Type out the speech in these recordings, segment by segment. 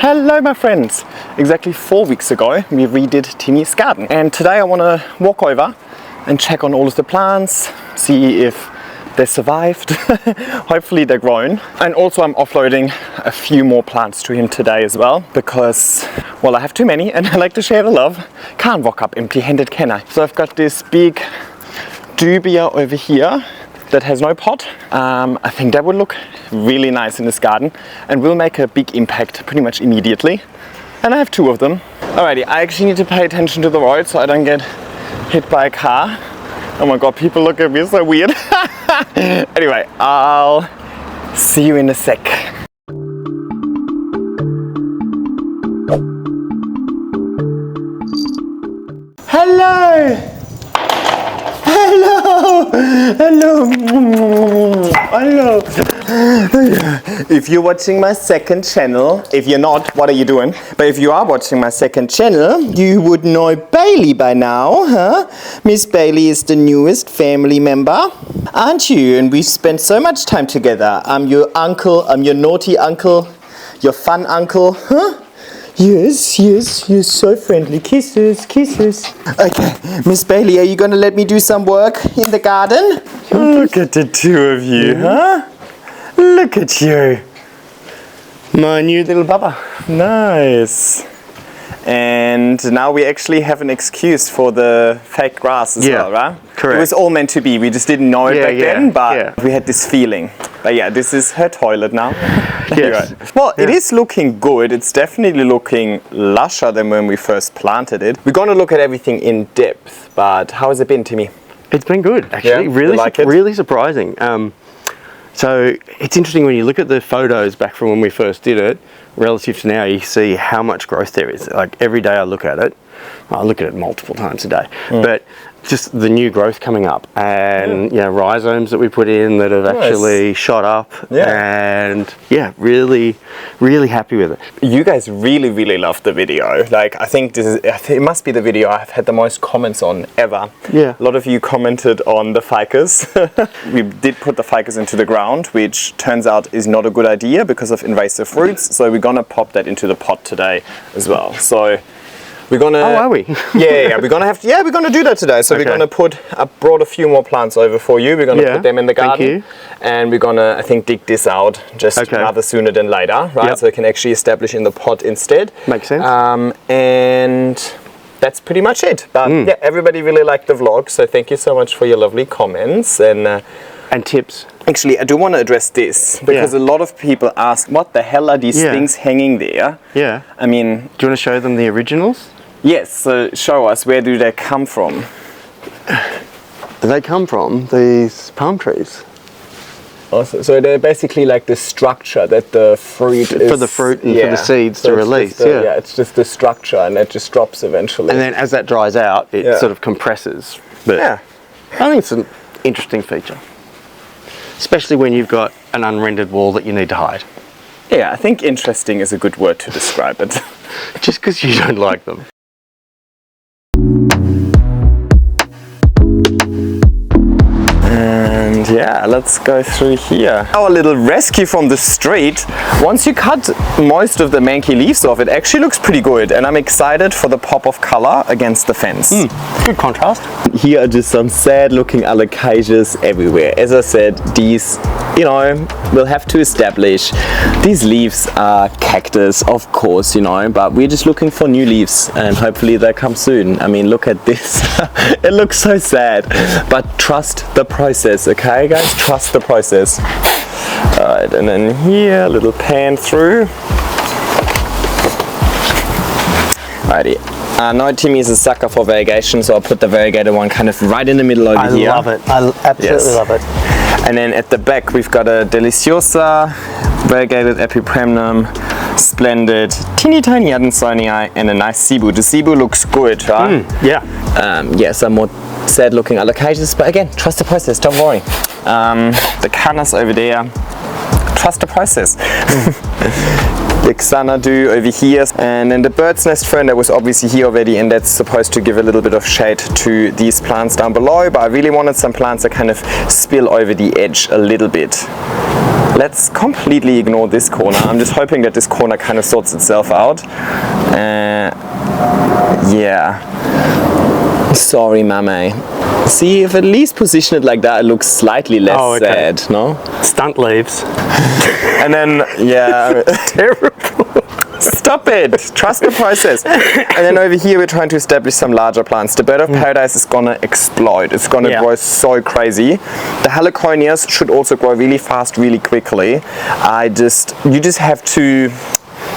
Hello my friends! Exactly 4 weeks ago we redid Timmy's garden, and today I want to walk over and check on all of the plants, see if they survived. Hopefully they're grown. And also I'm offloading a few more plants to him today as well, because, well, I have too many and I like to share the love. Can't walk up empty-handed, can I? So I've got this big dubia over here that has no pot. I think that would look really nice in this garden and will make a big impact pretty much immediately. And I have 2 of them. Alrighty, I actually need to pay attention to the road so I don't get hit by a car. Oh my god, people look at me so weird. Anyway, I'll see you in a sec. Hello! Hello! Hello! Hello! If you're watching my second channel, if you're not, what are you doing? But if you are watching my second channel, you would know Bailey by now, huh? Miss Bailey is the newest family member, aren't you? And we spent so much time together. I'm your uncle, I'm your naughty uncle, your fun uncle, huh? Yes, yes, you're so friendly. Kisses, kisses. Okay, Miss Bailey, are you gonna let me do some work in the garden? Look at the 2 of you, huh? Look at you. My new little bubba. Nice. And now we actually have an excuse for the fake grass as well, right? Correct. It was all meant to be. We just didn't know it back then, but we had this feeling. But yeah, this is her toilet now. Yes. Well, it is looking good. It's definitely looking lusher than when we first planted it. We're going to look at everything in depth, but how has it been, Timmy? It's been good, actually. Yeah, really, like it? really surprising. So it's interesting when you look at the photos back from when we first did it, relative to now, you see how much growth there is. Like every day I look at it multiple times a day, but just the new growth coming up, and you know, rhizomes that we put in that have actually shot up, and yeah, really happy with it. You guys really loved the video. Like, I think it must be the video I've had the most comments on ever. Yeah, a lot of you commented on the ficus. We did put the ficus into the ground, which turns out is not a good idea because of invasive roots, so we're gonna pop that into the pot today as well. So we're gonna. Oh, are we? yeah, we're gonna have to. Yeah, we're gonna do that today. So we're gonna put. I brought a few more plants over for you. We're gonna put them in the garden, and we're gonna, I think, dig this out just rather sooner than later, right? So it can actually establish in the pot instead. Makes sense. And that's pretty much it. But yeah, everybody really liked the vlog, so thank you so much for your lovely comments and tips. Actually, I do want to address this because a lot of people ask, what the hell are these things hanging there? Yeah. I mean, do you want to show them the originals? Yes, so show us, where do they come from? They come from these palm trees. Also, so they're basically like the structure that the fruit is... For the fruit and for the seeds to release, yeah, it's just the structure and it just drops eventually. And then as that dries out, it sort of compresses. But I think it's an interesting feature. Especially when you've got an unrendered wall that you need to hide. Yeah, I think interesting is a good word to describe it. Just because you don't like them. And yeah, let's go through here. Our little rescue from the street. Once you cut most of the manky leaves off, it actually looks pretty good, and I'm excited for the pop of color against the fence. Good contrast. Here are just some sad looking alocasias everywhere. As I said, these, you know, we'll have to establish. These leaves are cactus, of course, you know, but we're just looking for new leaves and hopefully they come soon. I mean, look at this. It looks so sad, but trust the process, okay guys? Trust the process. Alright, and then here, a little pan through. Alrighty. I know Timmy is a sucker for variegation, so I'll put the variegated one kind of right in the middle over here. I love it. I absolutely love it. And then at the back we've got a Deliciosa, variegated Epipremnum, Splendid, teeny tiny Adansonii, and a nice Cebu. The Cebu looks good, right? Yeah, some more sad looking alocasias, but again, trust the process, don't worry. The Canas over there, trust the process. The Xanadu over here, and then the bird's nest fern that was obviously here already, and that's supposed to give a little bit of shade to these plants down below, but I really wanted some plants that kind of spill over the edge a little bit. Let's completely ignore this corner. I'm just hoping that this corner kind of sorts itself out. Yeah. Sorry, Mame. See, if at least position it like that, it looks slightly less sad, no? Stunt leaves. And then, yeah. Terrible. Stop it! Trust the process. And then over here we're trying to establish some larger plants. The bird of paradise is gonna explode. It's gonna grow so crazy. The heliconias should also grow really fast, really quickly. You just have to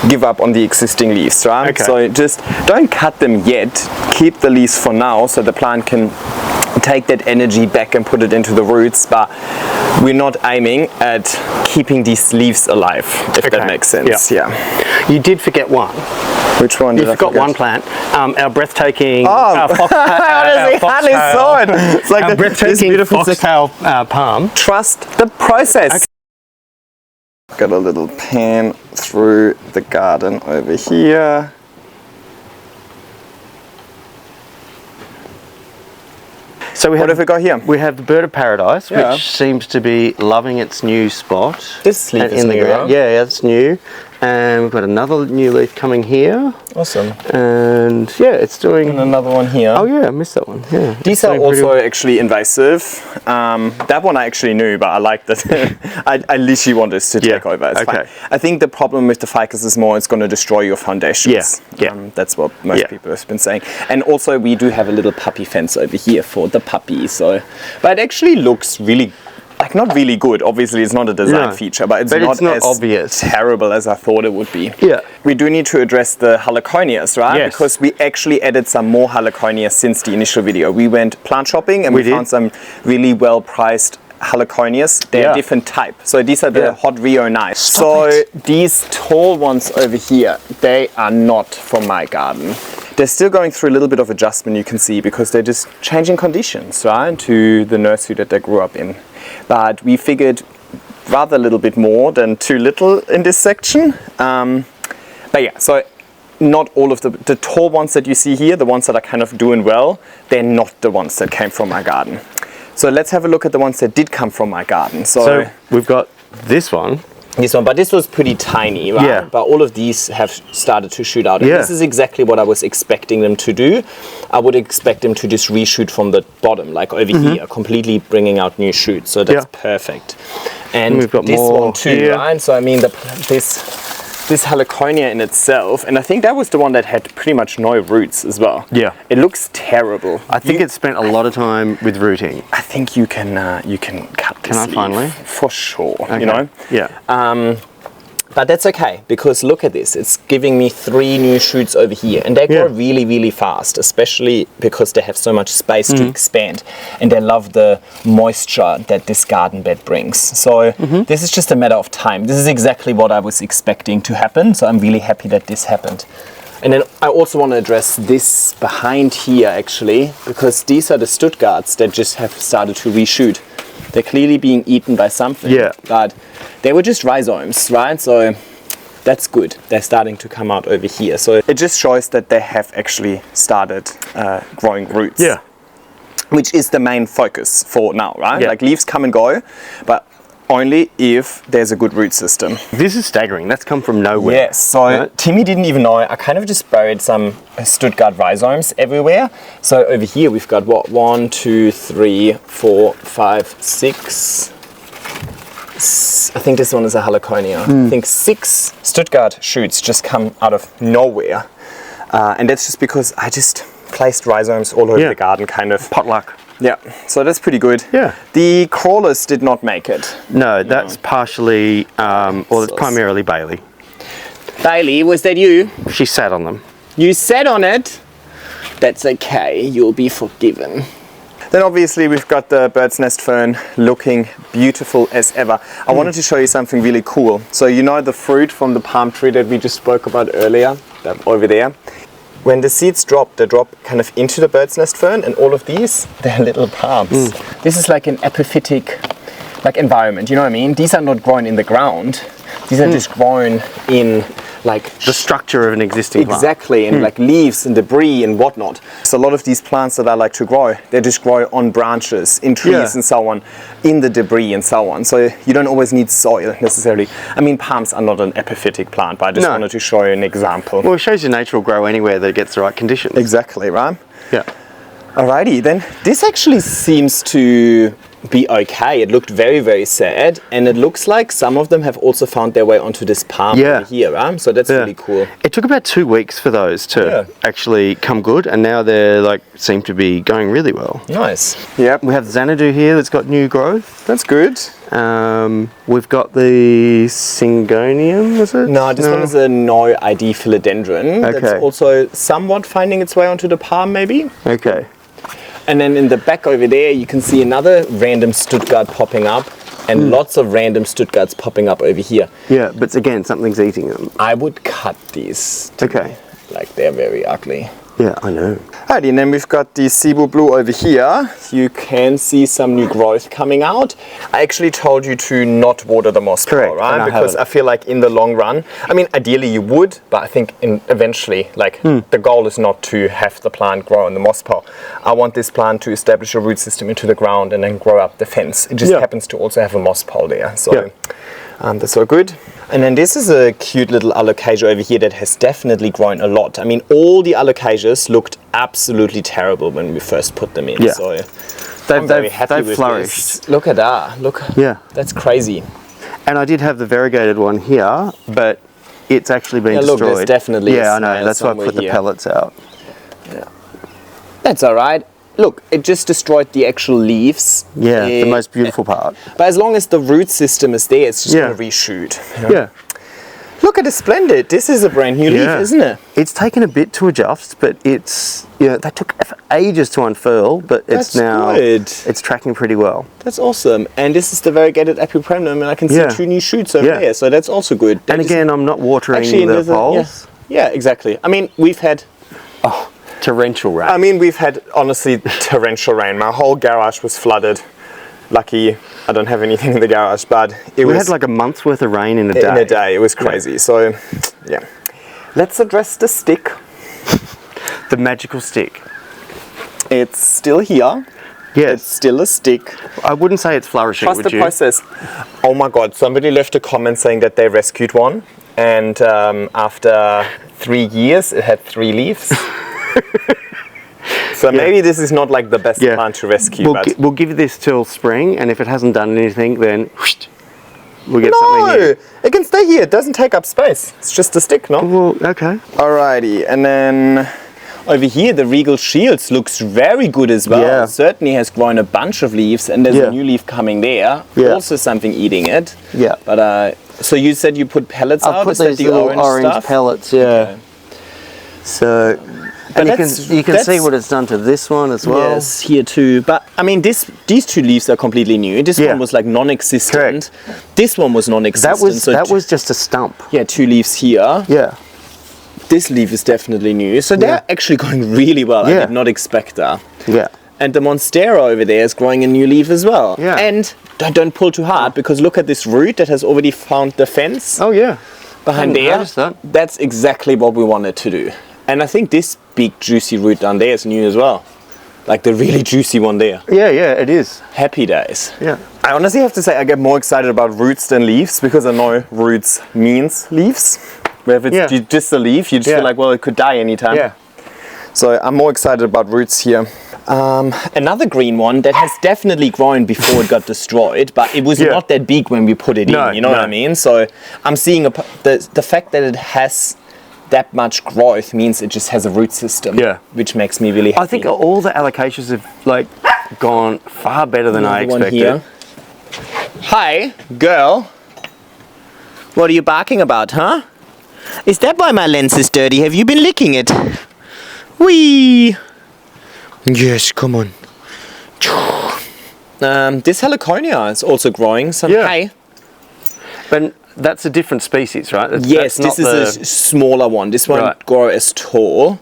give up on the existing leaves, right? Okay. So just don't cut them yet. Keep the leaves for now so the plant can take that energy back and put it into the roots, but we're not aiming at keeping these leaves alive, if that makes sense. Yeah. You did forget one. Which one did I forgot? forget? One plant. Our breathtaking Honestly, hardly saw it. It's like our breathtaking beautiful foxtail palm. Trust the process. Got a little pan through the garden over here. So what have we got here? We have the bird of paradise, which seems to be loving its new spot. This leaf is in the new, ground. Yeah, it's new. And we've got another new leaf coming here. Awesome. And yeah, it's doing... And another one here. Oh yeah, I missed that one. Yeah. These are also actually invasive. That one I actually knew, but I like that. I literally want this to take over. It's fine. I think the problem with the ficus is more it's going to destroy your foundations. That's what most people have been saying. And also we do have a little puppy fence over here for the puppy. So, but it actually looks really, like, not really good. Obviously it's not a design feature, but it's not as obvious. Terrible as I thought it would be. Yeah. We do need to address the heliconias, right? Yes. Because we actually added some more heliconias since the initial video. We went plant shopping and we found some really well priced heliconias. They're different type. So these are the hot Rio Nice. So these tall ones over here, they are not from my garden. They're still going through a little bit of adjustment, you can see, because they're just changing conditions, right, to the nursery that they grew up in. But we figured rather a little bit more than too little in this section. But yeah, so not all of the tall ones that you see here, the ones that are kind of doing well, they're not the ones that came from my garden. So let's have a look at the ones that did come from my garden. So we've got this one. This one, but this was pretty tiny, right? Yeah. But all of these have started to shoot out. And this is exactly what I was expecting them to do. I would expect them to just reshoot from the bottom, like over here, completely bringing out new shoots. So that's perfect. And we've got this more one too, right? So I mean, this Heliconia in itself, and I think that was the one that had pretty much no roots as well. Yeah. It looks terrible. I think it spent a lot of time with rooting. I think you can cut this leaf finally? for sure, you know? Yeah. But that's okay, because look at this. It's giving me 3 new shoots over here, and they grow really, really fast, especially because they have so much space to expand, and they love the moisture that this garden bed brings. So this is just a matter of time. This is exactly what I was expecting to happen, so I'm really happy that this happened. And then I also want to address this behind here, actually, because these are the Stuttgarts that just have started to reshoot. They're clearly being eaten by something, but they were just rhizomes, right? So that's good. They're starting to come out over here. So it just shows that they have actually started growing roots. Yeah. Which is the main focus for now, right? Yeah. Like leaves come and go, but only if there's a good root system. This is staggering. That's come from nowhere. Yes, so Timmy didn't even know. I kind of just buried some Stuttgart rhizomes everywhere. So over here we've got what? 1, 2, 3, 4, 5, 6. I think this one is a Heliconia. I think 6 Stuttgart shoots just come out of nowhere. And that's just because I just placed rhizomes all over the garden, kind of. Potluck. Yeah, so that's pretty good. Yeah. The crawlers did not make it. No, that's partially, or it's primarily Bailey. Bailey, was that you? She sat on them. You sat on it? That's okay, you'll be forgiven. Then obviously we've got the bird's nest fern looking beautiful as ever. I wanted to show you something really cool. So you know the fruit from the palm tree that we just spoke about earlier, that over there? When the seeds drop, they drop kind of into the bird's nest fern, and all of these, they're little palms. This is like an epiphytic environment, you know what I mean? These are not grown in the ground. These are just grown in like the structure of an existing plant. exactly, and like leaves and debris and whatnot. So a lot of these plants that I like to grow, they just grow on branches, in trees and so on, in the debris and so on. So you don't always need soil necessarily. I mean, palms are not an epiphytic plant, but I just wanted to show you an example. Well, it shows you nature will grow anywhere that it gets the right conditions. Exactly, right? Yeah. Alrighty, then this actually seems to be okay. It looked very, very sad, and it looks like some of them have also found their way onto this palm over here, right? So that's really cool. It took about 2 weeks for those to actually come good, and now they're like seem to be going really well. Nice. Yep. We have Xanadu here that's got new growth. That's good. We've got the Syngonium, is it? No, this one is a no ID philodendron. Okay. That's also somewhat finding its way onto the palm, maybe. Okay. And then in the back over there, you can see another random Stuttgart popping up, and lots of random Stuttgarts popping up over here. Yeah, but again, something's eating them. I would cut these. Okay. Like, they're very ugly. Yeah, I know. Alrighty, and then we've got the Cebu Blue over here. You can see some new growth coming out. I actually told you to not water the moss pile, right? Because I feel like in the long run, I mean, ideally you would, but I think eventually, like, the goal is not to have the plant grow in the moss pile. I want this plant to establish a root system into the ground and then grow up the fence. It just happens to also have a moss pile there, so that's all good. And then this is a cute little alocasia over here that has definitely grown a lot. I mean, all the alocasias looked absolutely terrible when we first put them in. Yeah. So I'm very happy they've with flourished. this. Look at that. Look. Yeah. That's crazy. And I did have the variegated one here, but it's actually been Look, destroyed. there's definitely I a know. snail That's why I put the here. pellets out. Yeah. That's all right. Look, it just destroyed the actual leaves. Yeah, the most beautiful part. But as long as the root system is there, it's just going to reshoot. You know? Yeah. Look at the splendid. This is a brand new leaf, isn't it? It's taken a bit to adjust, but it's, they took ages to unfurl, but it's it's tracking pretty well. That's awesome. And this is the variegated epipremnum, and I can see 2 new shoots over there, so that's also good. And again, I'm not watering the poles. Yeah, exactly. I mean, we've had torrential rain. I mean, we've had, honestly, torrential rain. My whole garage was flooded. Lucky I don't have anything in the garage, but we had like a month's worth of rain in a day. In a day, it was crazy. So, yeah. Let's address the stick. The magical stick. It's still here. Yes. It's still a stick. I wouldn't say it's flourishing, Trust would the you? process. Oh my God, somebody left a comment saying that they rescued one, and after 3 years, it had 3 leaves. So maybe this is not like the best plant to rescue. We'll give this till spring, and if it hasn't done anything, then we'll get something new. It can stay here. It doesn't take up space. It's just a stick, no? Well, okay. Alrighty, and then over here the Regal Shields looks very good as well. Yeah. It certainly has grown a bunch of leaves, and there's a new leaf coming there. Yeah. Also something eating it. Yeah. But so you said you put pellets out? I've put these little orange pellets, Okay. So, and you can see what it's done to this one as well. Yes, here too. But I mean, these 2 leaves are completely new. This one was like non-existent. Correct. This one was non-existent. That was just a stump. Yeah, 2 leaves here. Yeah. This leaf is definitely new. So they're actually going really well. I did not expect that. Yeah. And the Monstera over there is growing a new leaf as well. Yeah. And don't pull too hard, because look at this root that has already found the fence. Oh yeah. Behind there. That's exactly what we wanted to do. And I think this big juicy root down there is new as well. Like the really juicy one there. Yeah, it is. Happy days. Yeah. I honestly have to say I get more excited about roots than leaves, because I know roots means leaves. Where if it's just a leaf, you just feel like, well, it could die anytime. Yeah. So I'm more excited about roots here. Another green one that has definitely grown before it got destroyed, but it was not that big when we put it in, you know what I mean? So I'm seeing the fact that it has that much growth means it just has a root system, which makes me really happy. I think all the allocations have like gone far better than I expected. Here. Hi, girl. What are you barking about, huh? Is that why my lens is dirty? Have you been licking it? Whee! Yes, come on. This Heliconia is also growing. But that's a different species, right? Yes, this is a smaller one. This one won't grow as tall.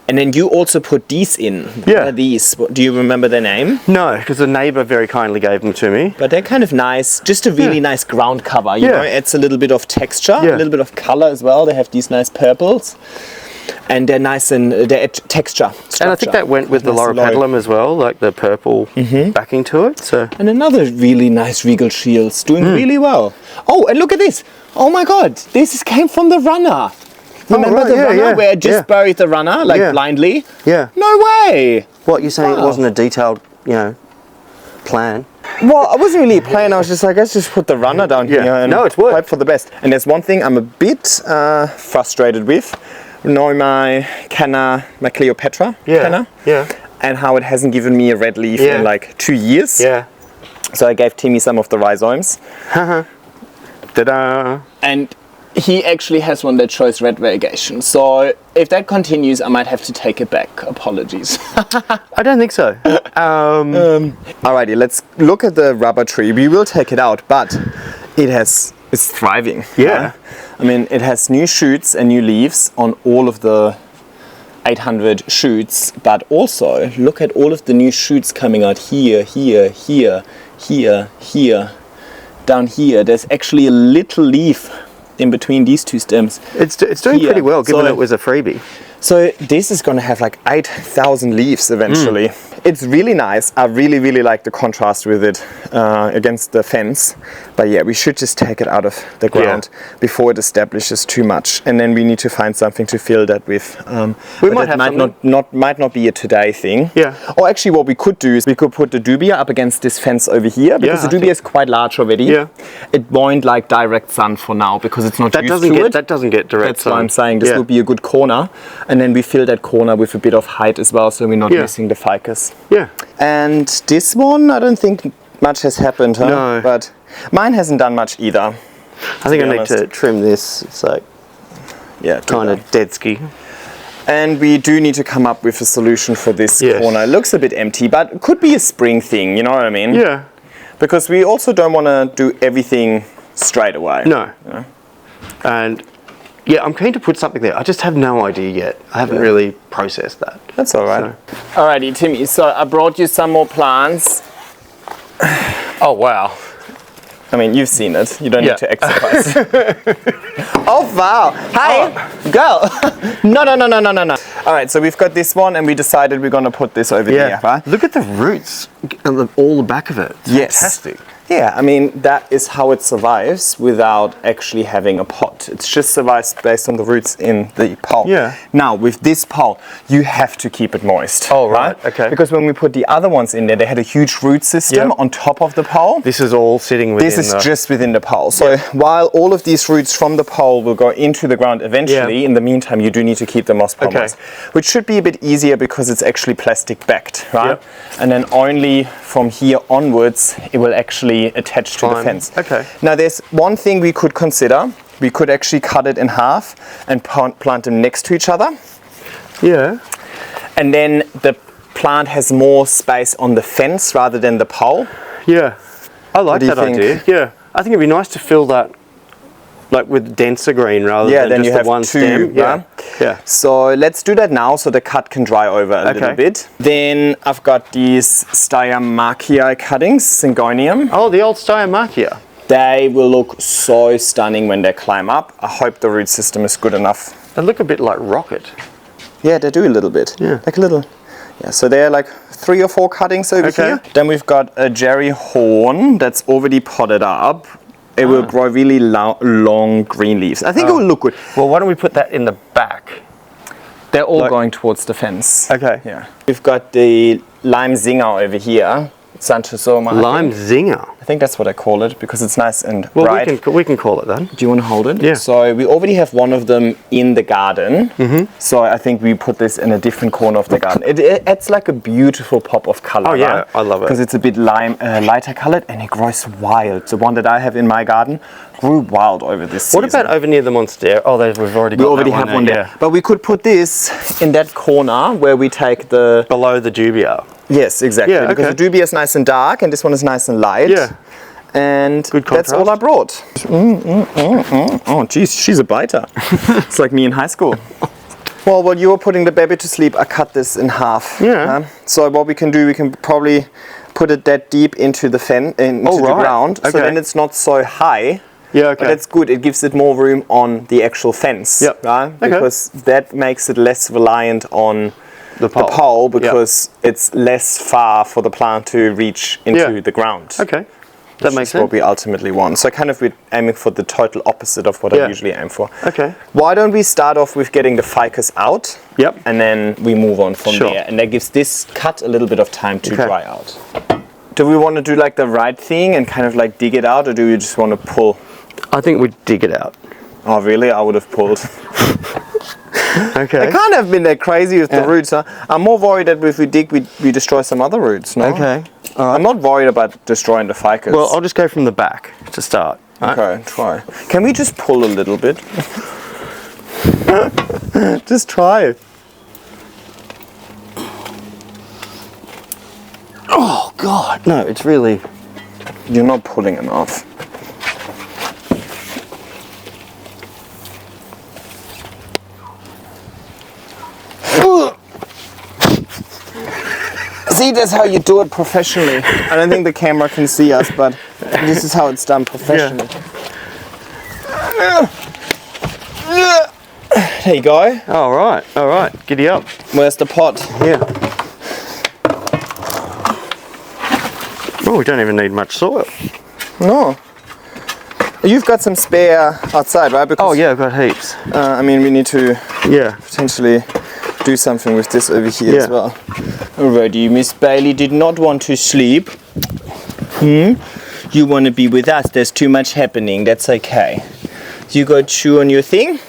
And then you also put these in. What Yeah. are these? Do you remember their name? No, because the neighbour very kindly gave them to me. But they're kind of nice, just a really nice ground cover, you know, it's a little bit of texture, a little bit of color as well. They have these nice purples and they're nice and they're texture. Structure. And I think that went with the Loropetalum as well, like the purple backing to it. So. And another really nice Regal Shields, doing really well. Oh, and look at this. Oh my God, this came from the runner. Remember the runner where I just buried the runner, like blindly? Yeah. No way. What, you're saying it wasn't a detailed, you know, plan? Well, I wasn't really playing. I was just like, let's just put the runner down here and no, it's worked. hope for the best. And there's one thing I'm a bit frustrated with. You know my canna, my Cleopatra canna? Yeah. And how it hasn't given me a red leaf in like 2 years. Yeah. So I gave Timmy some of the rhizomes. Ta-da! And he actually has one that shows red variegation. So if that continues, I might have to take it back. Apologies. I don't think so. Alrighty, let's look at the rubber tree. We will take it out, but it's thriving. Yeah. I mean, it has new shoots and new leaves on all of the 800 shoots, but also look at all of the new shoots coming out here, here, here, here, here, down here. There's actually a little leaf in between these two stems. It's doing pretty well, given it was a freebie. So this is going to have like 8,000 leaves eventually. It's really nice. I really, really like the contrast with it against the fence. But yeah, we should just take it out of the ground before it establishes too much. And then we need to find something to fill that with. We might have might not be a today thing. Yeah. Or actually what we could do is we could put the dubia up against this fence over here, because the dubia is quite large already. Yeah. It won't like direct sun for now because it's not used to it. That doesn't get direct That's sun. why I'm saying this would be a good corner. And then we fill that corner with a bit of height as well, so we're not missing the ficus. Yeah. And this one, I don't think much has happened, huh? No. But mine hasn't done much either. I think I need to trim this. It's like kind of dead ski. And we do need to come up with a solution for this corner. It looks a bit empty, but it could be a spring thing, you know what I mean? Yeah. Because we also don't want to do everything straight away. No. You know? And yeah, I'm keen to put something there. I just have no idea yet. I haven't really processed that. That's all right. Alrighty, Timmy. So I brought you some more plants. Oh, wow. I mean, you've seen it. You don't need to exercise. Oh, wow. Hi, girl. No. All right, so we've got this one, and we decided we're going to put this over here. Right? Look at the roots and all the back of it. It's fantastic. Yeah, I mean, that is how it survives without actually having a pot. It just survives based on the roots in the pole. Yeah. Now, with this pole, you have to keep it moist. Oh, right. Okay. Because when we put the other ones in there, they had a huge root system on top of the pole. This is all sitting within This is just within the pole. So while all of these roots from the pole will go into the ground eventually, in the meantime, you do need to keep the moss pole moist. Which should be a bit easier because it's actually plastic backed, right? Yep. And then only from here onwards, it will actually attach to the fence. Okay. Now there's one thing we could consider. We could actually cut it in half and plant them next to each other. Yeah. And then the plant has more space on the fence rather than the pole. Yeah. I like that think? idea. Yeah. I think it'd be nice to fill that like with denser green rather than then just you the have one stem. Yeah. Yeah. So let's do that now so the cut can dry over a little bit. Then I've got these Styramarchia cuttings, Syngonium. Oh, the old Styramarchia. They will look so stunning when they climb up. I hope the root system is good enough. They look a bit like rocket. Yeah, they do a little bit. Yeah. Like a little. Yeah, so they're like 3 or 4 cuttings over here. Then we've got a Jerry Horn that's already potted up. It will grow really long green leaves. I think it will look good. Well, why don't we put that in the back? They're all going towards the fence. Okay. Yeah. We've got the Lime Zinger over here. Sanchosoma. Lime Zinger. I think that's what I call it because it's nice and well, bright. we can call it that. Do you want to hold it? Yeah. So we already have one of them in the garden. So I think we put this in a different corner of the garden. It adds like a beautiful pop of color. Oh yeah, I love it. Because it's a bit lighter colored and it grows wild. The one that I have in my garden grew wild over this season. What about over near the monstera? Oh, we've already got We already have one there. Yeah. But we could put this in that corner where we take the... Below the dubia. Yes, exactly. Yeah, because the dubia is nice and dark and this one is nice and light. Yeah. And good that's all I brought. Oh, geez, she's a biter. It's like me in high school. Well, while you were putting the baby to sleep, I cut this in half. Yeah. So what we can do, we can probably put it that deep into the the ground, so then it's not so high. Yeah, okay. But that's good. It gives it more room on the actual fence. Yep. Right? Okay. Because that makes it less reliant on the pole because it's less far for the plant to reach into the ground. Okay. That makes sense. What we ultimately want. So kind of we're aiming for the total opposite of what I usually aim for. Okay. Why don't we start off with getting the ficus out? Yep. And then we move on from there. And that gives this cut a little bit of time to dry out. Do we want to do like the right thing and kind of like dig it out, or do we just want to pull? I think we dig it out. Oh really? I would have pulled. Okay. I can't have been that crazy with the roots. Huh? I'm more worried that if we dig, we destroy some other roots. No? Okay. All right. I'm not worried about destroying the ficus. Well, I'll just go from the back to start. Right? Okay, try. Can we just pull a little bit? Just try it. Oh God, no! It's really. You're not pulling enough. See, that's how you do it professionally. I don't think the camera can see us, but this is how it's done professionally. There you go. All right. Giddy up. Where's the pot? Yeah. Oh, we don't even need much soil. No. You've got some spare outside, right? Because, I've got heaps. I mean, we need to potentially do something with this over here as well. Alrighty, Miss Bailey did not want to sleep. You want to be with us. There's too much happening. That's okay. You go chew on your thing.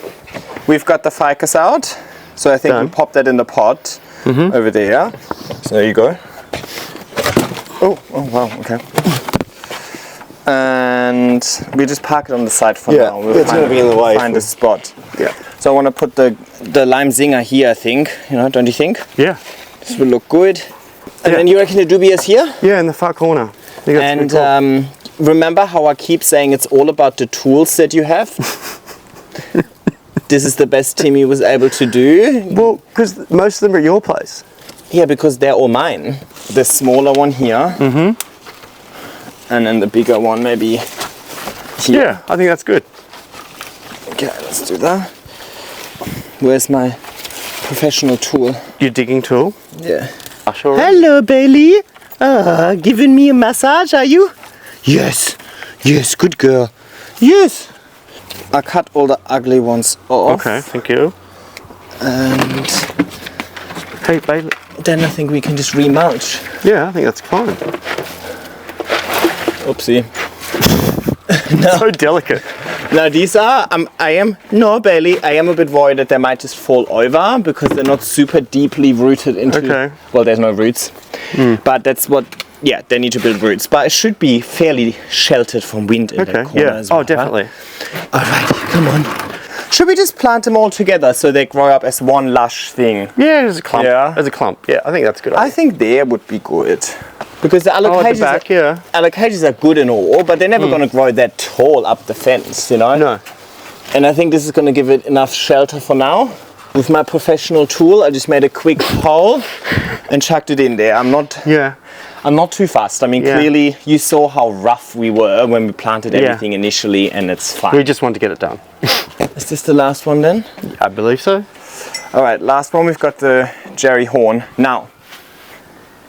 We've got the ficus out. So I think we'll pop that in the pot over there. So there you go. Oh wow, okay. And we just park it on the side for now. We'll it's going to be in the way. Find a spot. Yeah. So I want to put the lime zinger here, I think. Don't you think? Yeah. This will look good. And then you reckon the dubious here? Yeah, in the far corner. And remember how I keep saying it's all about the tools that you have? This is the best Timmy was able to do. Well, because most of them are at your place. Yeah, because they're all mine. The smaller one here. And then the bigger one maybe here. Yeah, I think that's good. Okay, let's do that. Where's my professional tool? Your digging tool? Yeah. Sure. Hello, Bailey. Giving me a massage, are you? Yes. Yes, good girl. Yes. I cut all the ugly ones off. Okay, thank you. And hey, Bailey. Then I think we can just remulch. Yeah, I think that's fine. Oopsie. No. So delicate. Now these are, Bailey, I am a bit worried that they might just fall over because they're not super deeply rooted into, well, there's no roots. But that's what, they need to build roots. But it should be fairly sheltered from wind in that corner as well. Oh, definitely. Right? All right, come on. Should we just plant them all together so they grow up as one lush thing? Yeah, as a clump. Yeah. As a clump. Yeah, I think that's a good idea. I think there would be good. Because the allocations are good and all, but they're never going to grow that tall up the fence, No. And I think this is going to give it enough shelter for now. With my professional tool, I just made a quick hole and chucked it in there. I'm not too fast. I mean, clearly you saw how rough we were when we planted everything initially, and it's fine. We just want to get it done. Is this the last one then? I believe so. All right, last one. We've got the Jerry Horn. Now,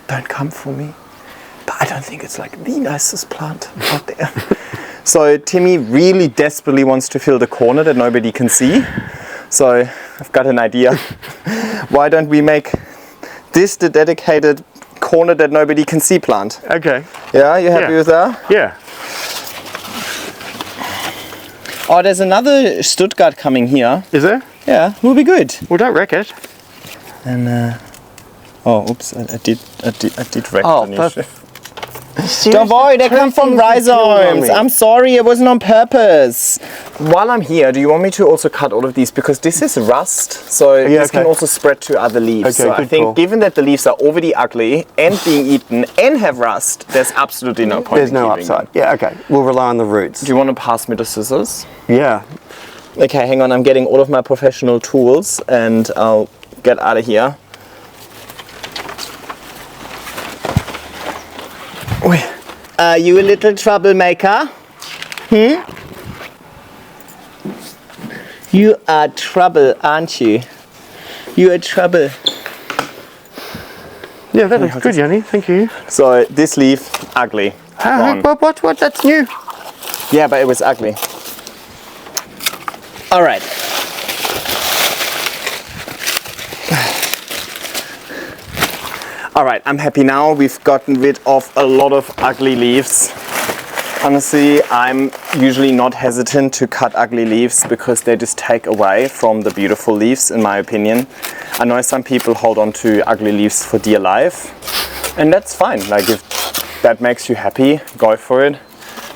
don't come for me. I don't think it's like the nicest plant out there. So Timmy really desperately wants to fill the corner that nobody can see. So I've got an idea. Why don't we make this the dedicated corner that nobody can see plant? Okay. Yeah, you happy with that? Yeah. Oh, there's another Stuttgart coming here. Is there? Yeah, will be good. Well, don't wreck it. And oh, oops, I did wreck the new perfect. Don't worry, they come from rhizomes. I'm sorry, it wasn't on purpose. While I'm here, do you want me to also cut all of these? Because this is rust, so this can also spread to other leaves. Okay, so I think given that the leaves are already ugly and being eaten and have rust, there's absolutely no point There's in no keeping upside. them. Yeah, okay. We'll rely on the roots. Do you want to pass me the scissors? Yeah. Okay, hang on, I'm getting all of my professional tools and I'll get out of here. Are you a little troublemaker? You are trouble, aren't you? You are trouble. Yeah, that looks good, Yanni. Thank you. So this leaf, ugly. Gone. What? That's new. Yeah, but it was ugly. All right. All right, I'm happy now. We've gotten rid of a lot of ugly leaves. Honestly, I'm usually not hesitant to cut ugly leaves because they just take away from the beautiful leaves, in my opinion. I know some people hold on to ugly leaves for dear life, and that's fine. Like, if that makes you happy, go for it.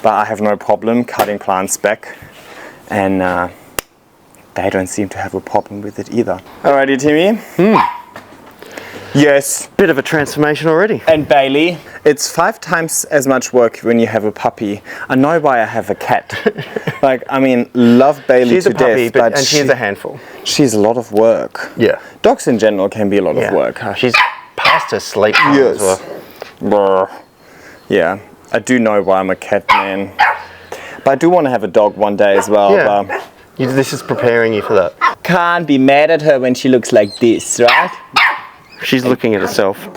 But I have no problem cutting plants back, and they don't seem to have a problem with it either. Alrighty, Timmy. Yes. Bit of a transformation already. And Bailey, it's 5 times as much work when you have a puppy. I know why I have a cat. Like, I mean, love Bailey She's to a puppy, death, but she's a handful. She's a lot of work. Yeah. Dogs in general can be a lot of work. She's past her sleep time as well. Brr. Yeah, I do know why I'm a cat man. But I do want to have a dog one day as well. Yeah. But This is preparing you for that. can't be mad at her when she looks like this, right? She's looking at herself.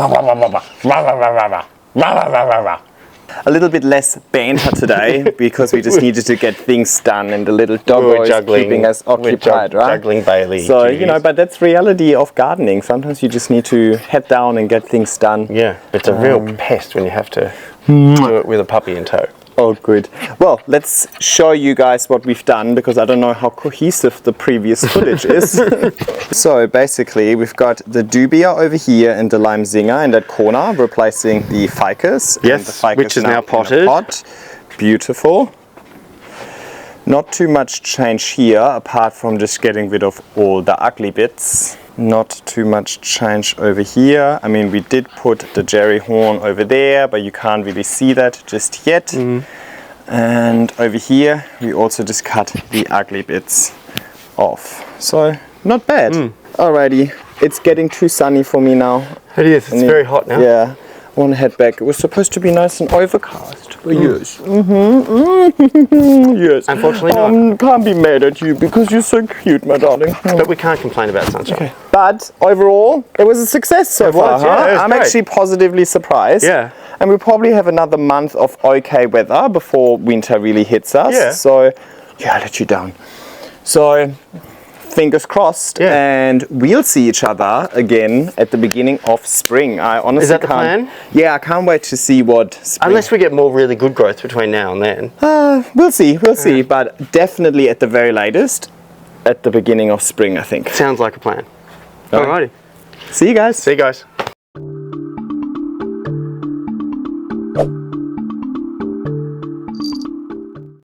A little bit less banter today because we just needed to get things done, and the little doggo is keeping us occupied, right? Juggling Bailey. So, you know, but that's reality of gardening. Sometimes you just need to head down and get things done. Yeah, it's a real pest when you have to do it with a puppy in tow. Oh, good. Well, let's show you guys what we've done because I don't know how cohesive the previous footage is. So basically, we've got the dubia over here and the lime zinger in that corner, replacing the ficus. Yes, and the ficus which is now in a potted. pot. Beautiful. Not too much change here, apart from just getting rid of all the ugly bits. Not too much change over here. I mean, we did put the jerry horn over there, but you can't really see that just yet. And over here, we also just cut the ugly bits off. So, not bad. Alrighty, it's getting too sunny for me now. It is, it's very hot now. Yeah, I want to head back. It was supposed to be nice and overcast. But yes. Yes. Unfortunately not. Can't be mad at you because you're so cute, my darling. But we can't complain about sunshine. Okay. But overall, it was a success so far. was, yeah, huh? it was I'm great. actually positively surprised. Yeah. And we probably have another month of okay weather before winter really hits us. Yeah. So, yeah, I let you down. So, fingers crossed, and we'll see each other again at the beginning of spring. I honestly Is that the can't. plan? Yeah, I can't wait to see what spring. Unless we get more really good growth between now and then. We'll see, but definitely at the very latest, at the beginning of spring, I think. Sounds like a plan. All Alrighty. See you guys. See you guys.